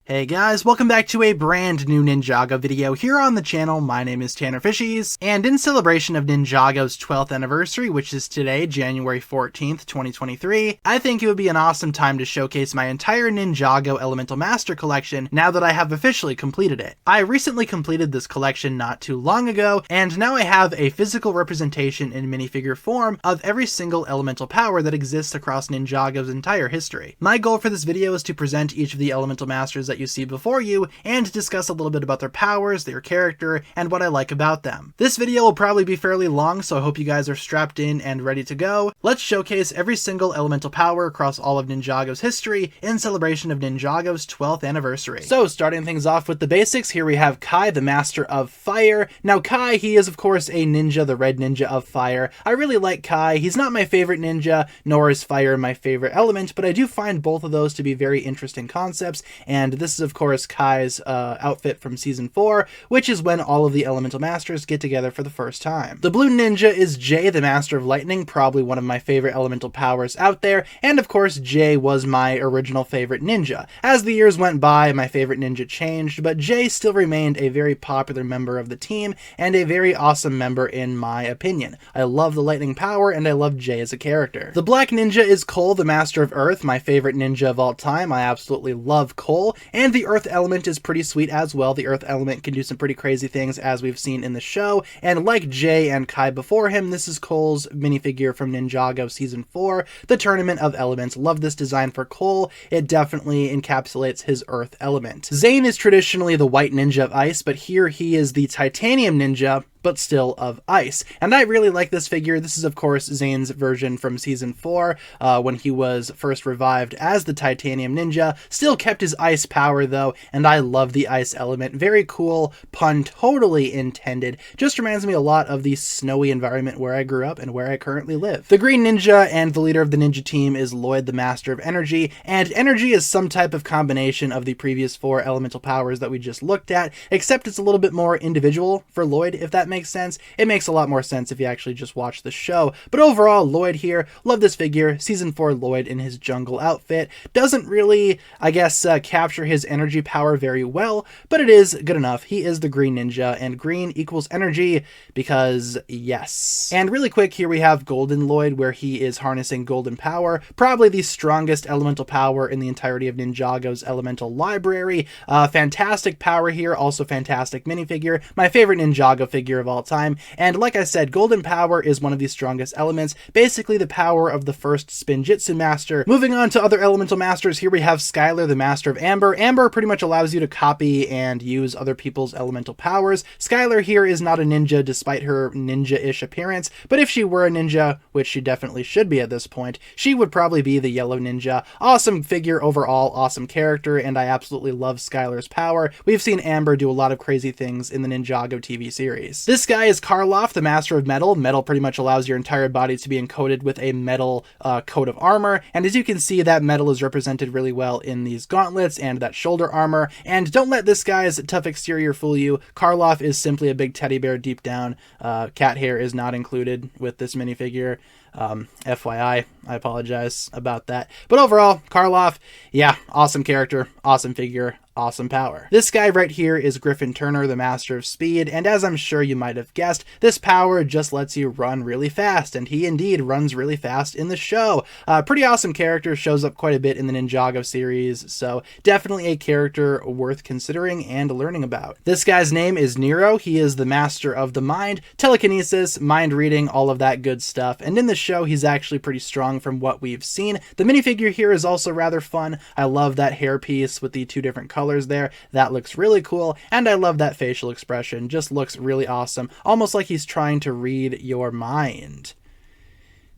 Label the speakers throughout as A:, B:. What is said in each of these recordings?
A: Hey guys, welcome back to a brand new Ninjago video here on the channel. My name is TannerFishies, and in celebration of Ninjago's 12th anniversary, which is today, January 14th, 2023, I think it would be an awesome time to showcase my entire Ninjago Elemental Master collection now that I have officially completed it. I recently completed this collection not too long ago, and now I have a physical representation in minifigure form of every single elemental power that exists across Ninjago's entire history. My goal for this video is to present each of the elemental masters that you see before you and discuss a little bit about their powers, their character, and what I like about them. This video will probably be fairly long, so I hope you guys are strapped in and ready to go. Let's showcase every single elemental power across all of Ninjago's history in celebration of Ninjago's 12th anniversary. So starting things off with the basics, here we have Kai, the Master of Fire. Now Kai, he is of course a ninja, the red ninja of fire. I really like Kai. He's not my favorite ninja, nor is fire my favorite element, but I do find both of those to be very interesting concepts, and this is of course Kai's outfit from season 4, which is when all of the elemental masters get together for the first time. The blue ninja is Jay, the Master of Lightning, probably one of my favorite elemental powers out there, and of course Jay was my original favorite ninja. As the years went by, my favorite ninja changed, but Jay still remained a very popular member of the team and a very awesome member in my opinion. I love the lightning power and I love Jay as a character. The black ninja is Cole, the Master of Earth, my favorite ninja of all time. I absolutely love Cole, and the Earth element is pretty sweet as well. The Earth element can do some pretty crazy things as we've seen in the show, and like Jay and Kai before him, this is Cole's minifigure from Ninjago Season 4, the Tournament of Elements. Love this design for Cole. It definitely encapsulates his Earth element. Zane is traditionally the white ninja of ice, but here he is the titanium ninja, but still of ice. And I really like this figure. This is of course Zane's version from season 4, when he was first revived as the Titanium Ninja. Still kept his ice power though, and I love the ice element. Very cool, pun totally intended. Just reminds me a lot of the snowy environment where I grew up and where I currently live. The green ninja and the leader of the ninja team is Lloyd, the Master of Energy, and energy is some type of combination of the previous 4 elemental powers that we just looked at, except it's a little bit more individual for Lloyd, if that makes sense. It makes a lot more sense if you actually just watch the show. But overall, Lloyd here, love this figure. Season 4 Lloyd in his jungle outfit doesn't really, I guess, capture his energy power very well, but it is good enough. He is the green ninja, and green equals energy because yes. And really quick, here we have Golden Lloyd, where he is harnessing golden power, probably the strongest elemental power in the entirety of Ninjago's elemental library. Fantastic power here, also fantastic minifigure, my favorite Ninjago figure of all time. And like I said, golden power is one of the strongest elements, basically the power of the first Spinjitzu master. Moving on to other elemental masters, here we have Skyler, the Master of Amber. Amber pretty much allows you to copy and use other people's elemental powers. Skyler here is not a ninja despite her ninja-ish appearance, but if she were a ninja, which she definitely should be at this point, she would probably be the yellow ninja. Awesome figure overall, awesome character, and I absolutely love Skyler's power. We've seen Amber do a lot of crazy things in the Ninjago TV series. This guy is Karloff, the Master of Metal. Metal pretty much allows your entire body to be encoded with a metal coat of armor, and as you can see, that metal is represented really well in these gauntlets and that shoulder armor. And don't let this guy's tough exterior fool you. Karloff is simply a big teddy bear deep down. Cat hair is not included with this minifigure. FYI, I apologize about that. But overall, Karloff, yeah, awesome character, awesome figure, awesome power. This guy right here is Griffin Turner, the Master of Speed, and as I'm sure you might have guessed, this power just lets you run really fast, and he indeed runs really fast in the show. Pretty awesome character, shows up quite a bit in the Ninjago series, so definitely a character worth considering and learning about. This guy's name is Nero. He is the Master of the Mind, telekinesis, mind reading, all of that good stuff, and in the show he's actually pretty strong from what we've seen. The minifigure here is also rather fun. I love that hairpiece with the 2 different colors there. That looks really cool, and I love that facial expression. Just looks really awesome, almost like he's trying to read your mind.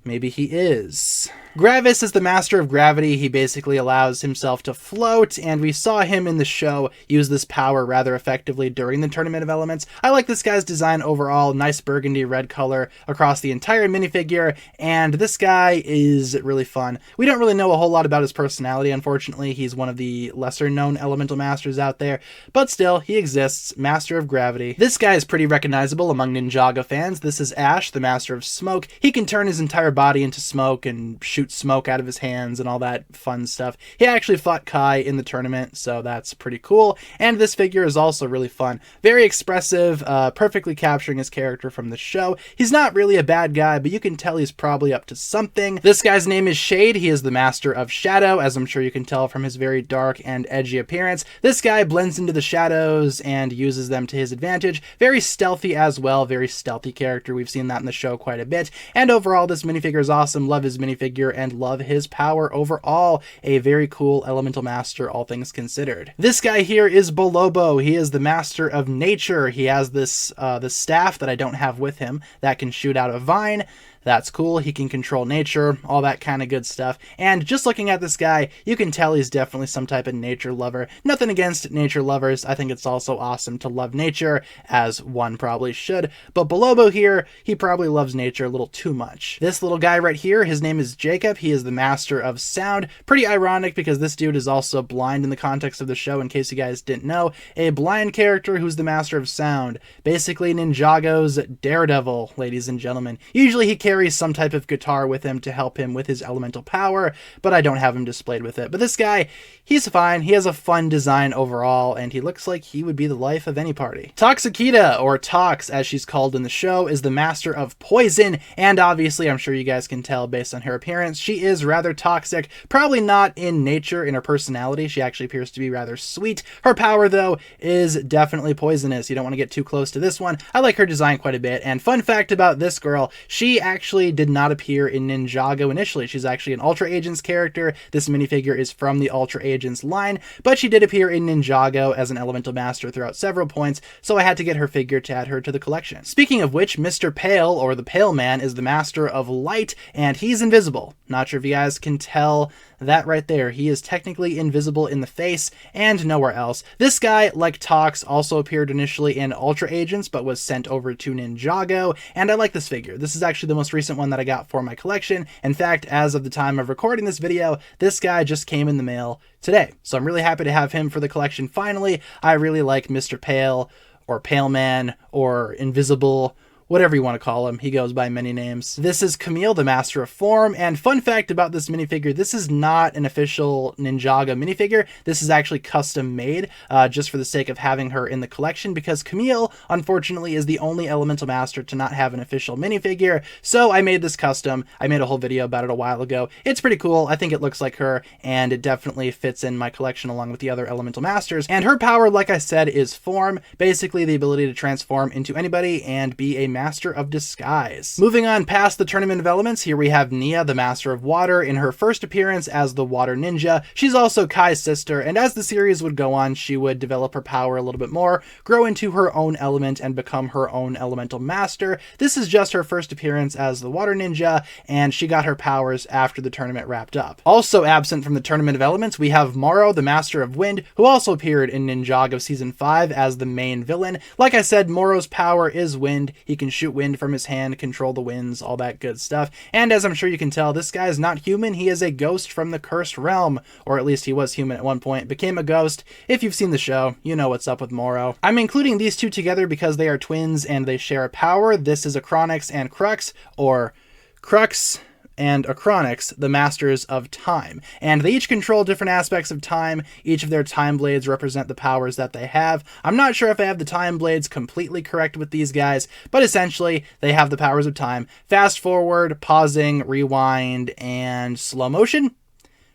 A: Maybe he is. Gravis is the Master of Gravity. He basically allows himself to float, and we saw him in the show use this power rather effectively during the Tournament of Elements. I like this guy's design overall. Nice burgundy red color across the entire minifigure, and this guy is really fun. We don't really know a whole lot about his personality, unfortunately. He's one of the lesser known elemental masters out there, but still, he exists. Master of Gravity. This guy is pretty recognizable among Ninjago fans. This is Ash, the Master of Smoke. He can turn his entire entire body into smoke and shoot smoke out of his hands and all that fun stuff. He actually fought Kai in the tournament, so that's pretty cool. And this figure is also really fun. Very expressive, perfectly capturing his character from the show. He's not really a bad guy, but you can tell he's probably up to something. This guy's name is Shade. He is the master of shadow, as I'm sure you can tell from his very dark and edgy appearance. This guy blends into the shadows and uses them to his advantage. Very stealthy as well, very stealthy character. We've seen that in the show quite a bit. And overall, this minifigure is awesome. Love his minifigure and love his power overall. A very cool elemental master, all things considered. This guy here is Bolobo. He is the master of nature. He has this staff that I don't have with him that can shoot out a vine. That's cool. He can control nature, all that kind of good stuff. And just looking at this guy, you can tell he's definitely some type of nature lover. Nothing against nature lovers. I think it's also awesome to love nature, as one probably should. But Bolobo here, he probably loves nature a little too much. This little guy right here, his name is Jacob. He is the master of sound. Pretty ironic because this dude is also blind in the context of the show, in case you guys didn't know. A blind character who's the master of sound. Basically Ninjago's Daredevil, ladies and gentlemen. Usually he carries some type of guitar with him to help him with his elemental power, but I don't have him displayed with it. But this guy, he's fine. He has a fun design overall, and he looks like he would be the life of any party. Toxicita, or Tox as she's called in the show, is the master of poison, and obviously I'm sure you guys can tell based on her appearance, she is rather toxic. Probably not in nature, in her personality. She actually appears to be rather sweet. Her power, though, is definitely poisonous. You don't want to get too close to this one. I like her design quite a bit, and fun fact about this girl, she actually did not appear in Ninjago initially. She's actually an Ultra Agents character. This minifigure is from the Ultra Agents line, but she did appear in Ninjago as an elemental master throughout several points, so I had to get her figure to add her to the collection. Speaking of which, Mr. Pale, or the Pale Man, is the master of light, and he's invisible. Not sure if you guys can tell that right there. He is technically invisible in the face and nowhere else. This guy, like Tox, also appeared initially in Ultra Agents, but was sent over to Ninjago, and I like this figure. This is actually the most recent one that I got for my collection. In fact, as of the time of recording this video, this guy just came in the mail today. So I'm really happy to have him for the collection finally. I really like Mr. Pale, or Pale Man, or Invisible, whatever you want to call him. He goes by many names. This is Camille, the master of form, and fun fact about this minifigure, this is not an official Ninjago minifigure. This is actually custom made, just for the sake of having her in the collection, because Camille, unfortunately, is the only elemental master to not have an official minifigure, so I made this custom. I made a whole video about it a while ago. It's pretty cool. I think it looks like her, and it definitely fits in my collection along with the other elemental masters, and her power, like I said, is form, basically the ability to transform into anybody and be a master of disguise. Moving on past the tournament of elements, here we have Nia, the master of water, in her first appearance as the water ninja. She's also Kai's sister, and as the series would go on, she would develop her power a little bit more, grow into her own element, and become her own elemental master. This is just her first appearance as the water ninja, and she got her powers after the tournament wrapped up. Also absent from the tournament of elements, we have Moro, the master of wind, who also appeared in Ninjago Season 5 as the main villain. Like I said, Moro's power is wind. He can shoot wind from his hand, control the winds, all that good stuff. And as I'm sure you can tell, this guy is not human. He is a ghost from the cursed realm, or at least he was human at one point, became a ghost. If you've seen the show, you know what's up with Moro. I'm including these two together because they are twins and they share a power. This is Akronics and Crux, or Crux and Akronics, the masters of time. And they each control different aspects of time. Each of their time blades represent the powers that they have. I'm not sure if I have the time blades completely correct with these guys, but essentially they have the powers of time. Fast forward, pausing, rewind, and slow motion.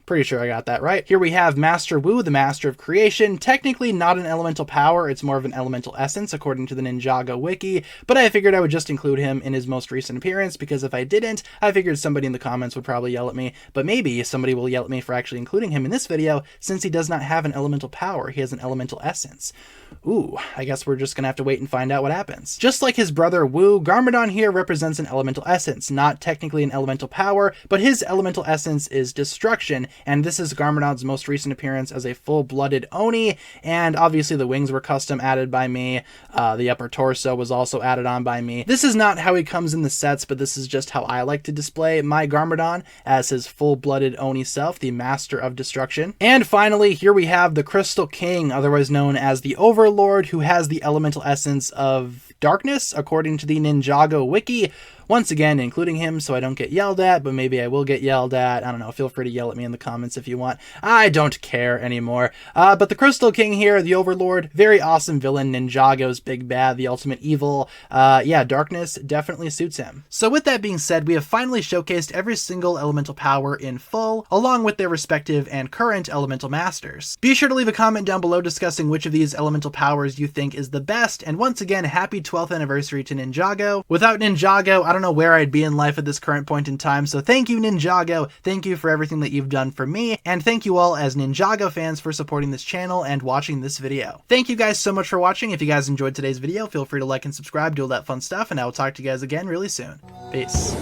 A: Pretty sure I got that right. Here we have Master Wu, the master of creation. Technically not an elemental power, it's more of an elemental essence according to the Ninjago wiki, but I figured I would just include him in his most recent appearance because if I didn't, I figured somebody in the comments would probably yell at me, but maybe somebody will yell at me for actually including him in this video since he does not have an elemental power, he has an elemental essence. Ooh, I guess we're just gonna have to wait and find out what happens. Just like his brother Wu, Garmadon here represents an elemental essence, not technically an elemental power, but his elemental essence is destruction, and this is Garmadon's most recent appearance as a full-blooded Oni, and obviously the wings were custom added by me, the upper torso was also added on by me. This is not how he comes in the sets, but this is just how I like to display my Garmadon as his full-blooded Oni self, the Master of Destruction. And finally, here we have the Crystal King, otherwise known as the Overlord, who has the elemental essence of Darkness, according to the Ninjago wiki. Once again, including him so I don't get yelled at, but maybe I will get yelled at. I don't know, feel free to yell at me in the comments if you want. I don't care anymore. But the Crystal King here, the Overlord, very awesome villain, Ninjago's big bad, the ultimate evil. Yeah, Darkness definitely suits him. So with that being said, we have finally showcased every single elemental power in full, along with their respective and current elemental masters. Be sure to leave a comment down below discussing which of these elemental powers you think is the best, and once again, happy 12th anniversary to Ninjago. Without Ninjago, I don't know where I'd be in life at this current point in time, so thank you, Ninjago. Thank you for everything that you've done for me, and thank you all as Ninjago fans for supporting this channel and watching this video. Thank you guys so much for watching. If you guys enjoyed today's video, feel free to like and subscribe, do all that fun stuff, and I will talk to you guys again really soon. Peace.